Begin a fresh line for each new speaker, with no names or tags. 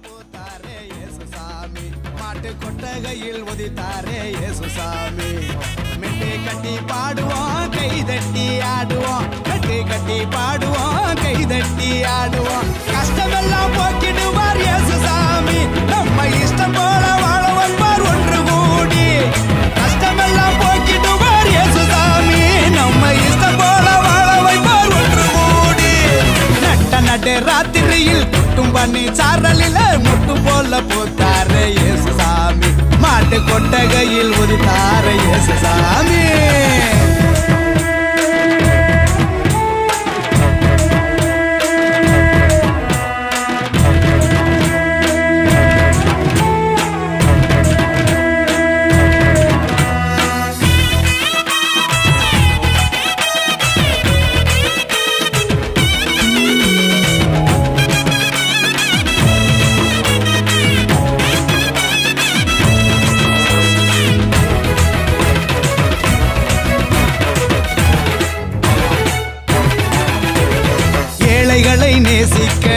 பூத்தாரே இயேசுசாமி மாட்டு கொட்டகையில் உதித்தாரே இயேசுசாமி மெட்டு கட்டி பாடுவோம் கைதட்டி ஆடுவோம் மெட்டு கட்டி பாடுவோம் கைதட்டி ஆடுவோம் கஷ்டமெல்லாம் போக்கிடுவார் இயேசுசாமி நம்ம இஷ்டம் போல வாழ வந்தார் ஒன்று கூடி கஷ்டமெல்லாம் போக்கிடுவார் இயேசுசாமி நம்ம இஷ்டம் போல வாழ வைப்பார் ஒன்று கூடி நட்ட ராத்திரியில் குட்டும் பண்ணி சாரலில முட்டும் போல பூத்தாரே இயேசுசாமி மாட்டு கொட்டகையில் உதித்தாரே இயேசுசாமி நேசிக்க